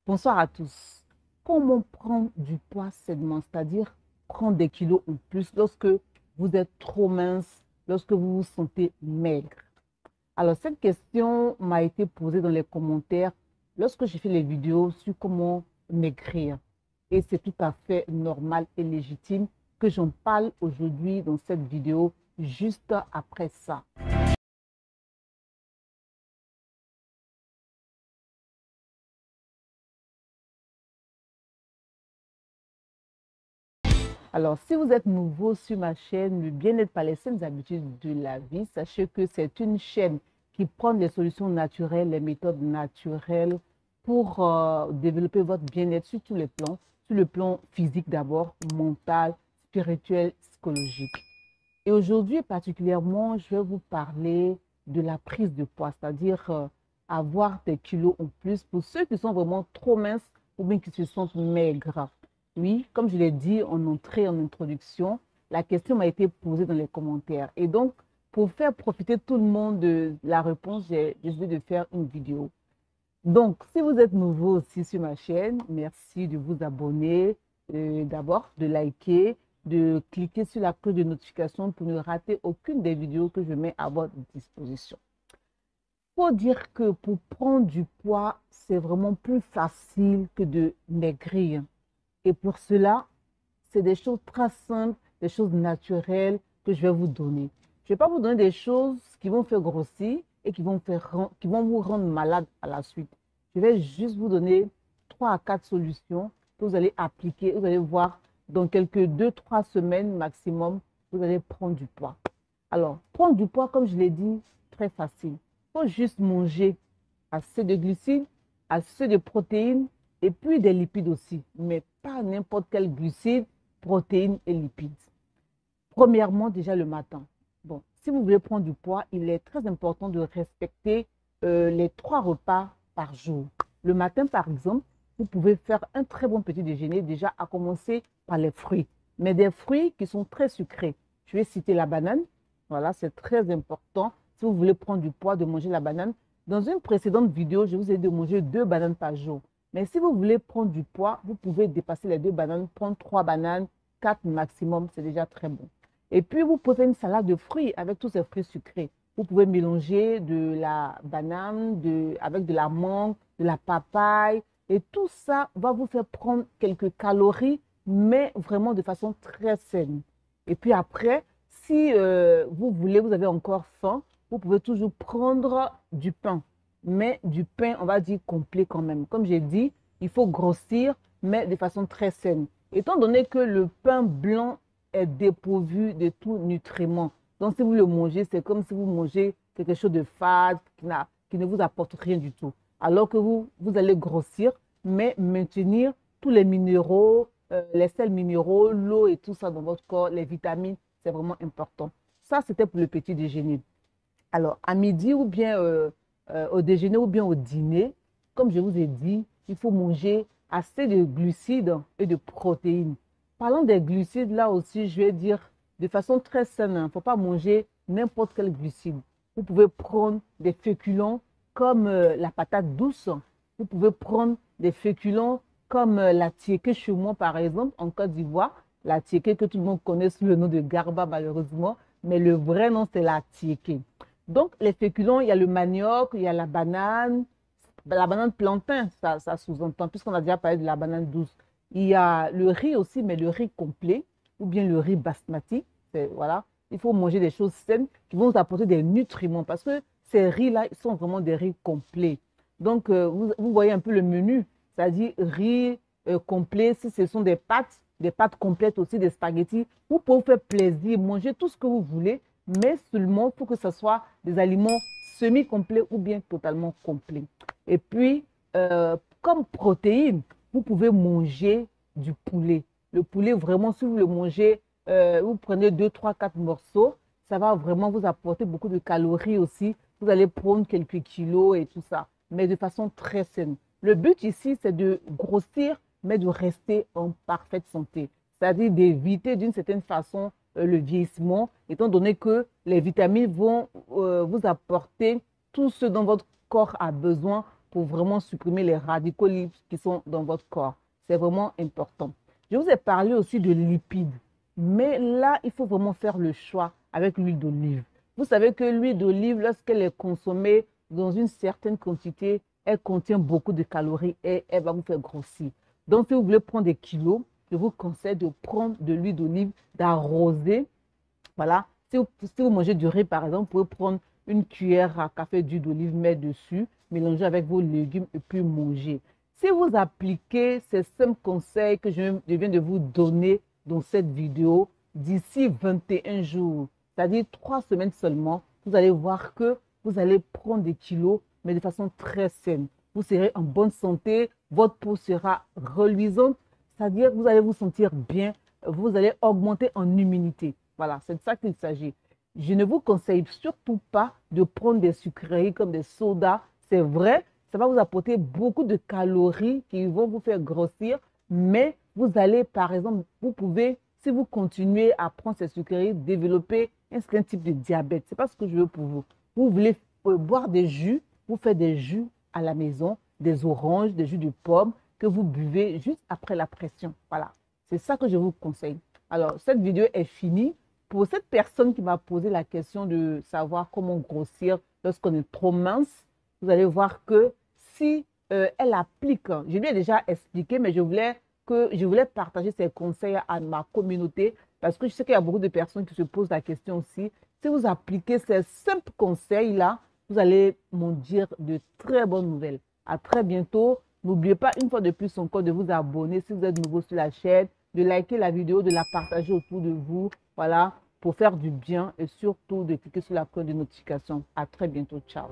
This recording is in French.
Bonsoir à tous. Comment prendre du poids sainement, c'est-à-dire prendre des kilos en plus lorsque vous êtes trop mince, lorsque vous vous sentez maigre? Alors, cette question m'a été posée dans les commentaires lorsque j'ai fait les vidéos sur comment maigrir. Et c'est tout à fait normal et légitime que j'en parle aujourd'hui dans cette vidéo juste après ça. Alors, si vous êtes nouveau sur ma chaîne, le bien-être par les saines habitudes de la vie, sachez que c'est une chaîne qui prend les solutions naturelles, les méthodes naturelles pour développer votre bien-être sur tous les plans, sur le plan physique d'abord, mental, spirituel, psychologique. Et aujourd'hui, particulièrement, je vais vous parler de la prise de poids, c'est-à-dire avoir des kilos en plus pour ceux qui sont vraiment trop minces ou bien qui se sentent maigres. Oui, comme je l'ai dit en entrée, en introduction, la question m'a été posée dans les commentaires. Et donc, pour faire profiter tout le monde de la réponse, j'ai décidé de faire une vidéo. Donc, si vous êtes nouveau aussi sur ma chaîne, merci de vous abonner, d'abord de liker, de cliquer sur la cloche de notification pour ne rater aucune des vidéos que je mets à votre disposition. Il faut dire que pour prendre du poids, c'est vraiment plus facile que de maigrir. Et pour cela, c'est des choses très simples, des choses naturelles que je vais vous donner. Je ne vais pas vous donner des choses qui vont faire grossir et qui vont vous rendre malade à la suite. Je vais juste vous donner 3 à 4 solutions que vous allez appliquer. Vous allez voir, dans quelques 2 3 semaines maximum, vous allez prendre du poids. Alors, prendre du poids, comme je l'ai dit, très facile. Il faut juste manger assez de glucides, assez de protéines et puis des lipides aussi, mais pas n'importe quel glucides, protéines et lipides. Premièrement, déjà le matin. Bon, si vous voulez prendre du poids, il est très important de respecter les 3 repas par jour. Le matin, par exemple, vous pouvez faire un très bon petit déjeuner, déjà à commencer par les fruits, mais des fruits qui sont très sucrés. Je vais citer la banane. Voilà, c'est très important. Si vous voulez prendre du poids, de manger la banane. Dans une précédente vidéo, je vous ai dit de manger 2 bananes par jour. Mais si vous voulez prendre du poids, vous pouvez dépasser les 2 bananes, prendre 3 bananes, 4 maximum, c'est déjà très bon. Et puis, vous pouvez faire une salade de fruits avec tous ces fruits sucrés. Vous pouvez mélanger de la banane avec de la mangue, de la papaye. Et tout ça va vous faire prendre quelques calories, mais vraiment de façon très saine. Et puis après, si vous voulez, vous avez encore faim, vous pouvez toujours prendre du pain. Mais du pain, on va dire complet quand même. Comme j'ai dit, il faut grossir, mais de façon très saine. Étant donné que le pain blanc est dépourvu de tout nutriment. Donc, si vous le mangez, c'est comme si vous mangez quelque chose de fade qui ne vous apporte rien du tout. Alors que vous allez grossir, mais maintenir tous les minéraux, les sels minéraux, l'eau et tout ça dans votre corps, les vitamines, c'est vraiment important. Ça, c'était pour le petit déjeuner. Alors, à midi ou bien au déjeuner ou bien au dîner, comme je vous ai dit, il faut manger assez de glucides et de protéines. Parlant des glucides, là aussi, je vais dire de façon très saine, il ne faut pas manger n'importe quel glucide. Vous pouvez prendre des féculents comme la patate douce. Vous pouvez prendre des féculents comme la tiéké chez moi, par exemple, en Côte d'Ivoire. La tiéké que tout le monde connaît sous le nom de garba, malheureusement, mais le vrai nom, c'est la tiéké. Donc, les féculents, il y a le manioc, il y a la banane plantain, ça sous-entend, puisqu'on a déjà parlé de la banane douce. Il y a le riz aussi, mais le riz complet, ou bien le riz basmati. Voilà. Il faut manger des choses saines qui vont vous apporter des nutriments, parce que ces riz-là, ils sont vraiment des riz complets. Donc, vous voyez un peu le menu, c'est-à-dire riz complet, si ce sont des pâtes complètes aussi, des spaghettis. Vous pouvez vous faire plaisir, manger tout ce que vous voulez, mais seulement pour que ce soit des aliments semi-complets ou bien totalement complets. Et puis, comme protéine, vous pouvez manger du poulet. Le poulet, vraiment, si vous le mangez, vous prenez 2 3 4 morceaux, ça va vraiment vous apporter beaucoup de calories aussi. Vous allez prendre quelques kilos et tout ça, mais de façon très saine. Le but ici, c'est de grossir, mais de rester en parfaite santé. C'est-à-dire d'éviter d'une certaine façon le vieillissement, étant donné que les vitamines vont vous apporter tout ce dont votre corps a besoin pour vraiment supprimer les radicaux libres qui sont dans votre corps. C'est vraiment important. Je vous ai parlé aussi de lipides, mais là, il faut vraiment faire le choix avec l'huile d'olive. Vous savez que l'huile d'olive, lorsqu'elle est consommée dans une certaine quantité, elle contient beaucoup de calories et elle va vous faire grossir. Donc, si vous voulez prendre des kilos, je vous conseille de prendre de l'huile d'olive, d'arroser. Voilà. Si vous mangez du riz, par exemple, vous pouvez prendre une cuillère à café d'huile d'olive, mettre dessus, mélanger avec vos légumes et puis manger. Si vous appliquez ces simples conseils que je viens de vous donner dans cette vidéo, d'ici 21 jours, c'est-à-dire 3 semaines seulement, vous allez voir que vous allez prendre des kilos, mais de façon très saine. Vous serez en bonne santé, votre peau sera reluisante, c'est-à-dire que vous allez vous sentir bien, vous allez augmenter en immunité. Voilà, c'est de ça qu'il s'agit. Je ne vous conseille surtout pas de prendre des sucreries comme des sodas. C'est vrai, ça va vous apporter beaucoup de calories qui vont vous faire grossir, mais vous allez, par exemple, vous pouvez, si vous continuez à prendre ces sucreries, développer un certain type de diabète. Ce n'est pas ce que je veux pour vous. Vous voulez boire des jus, vous faites des jus à la maison, des oranges, des jus de pommes que vous buvez juste après la pression. Voilà, c'est ça que je vous conseille. Alors, cette vidéo est finie. Pour cette personne qui m'a posé la question de savoir comment grossir lorsqu'on est trop mince, vous allez voir que si elle applique, je lui ai déjà expliqué, mais je voulais partager ces conseils à ma communauté parce que je sais qu'il y a beaucoup de personnes qui se posent la question aussi. Si vous appliquez ces simples conseils-là, vous allez m'en dire de très bonnes nouvelles. À très bientôt. N'oubliez pas une fois de plus encore de vous abonner si vous êtes nouveau sur la chaîne, de liker la vidéo, de la partager autour de vous. Voilà, pour faire du bien et surtout de cliquer sur la cloche de notification. À très bientôt. Ciao.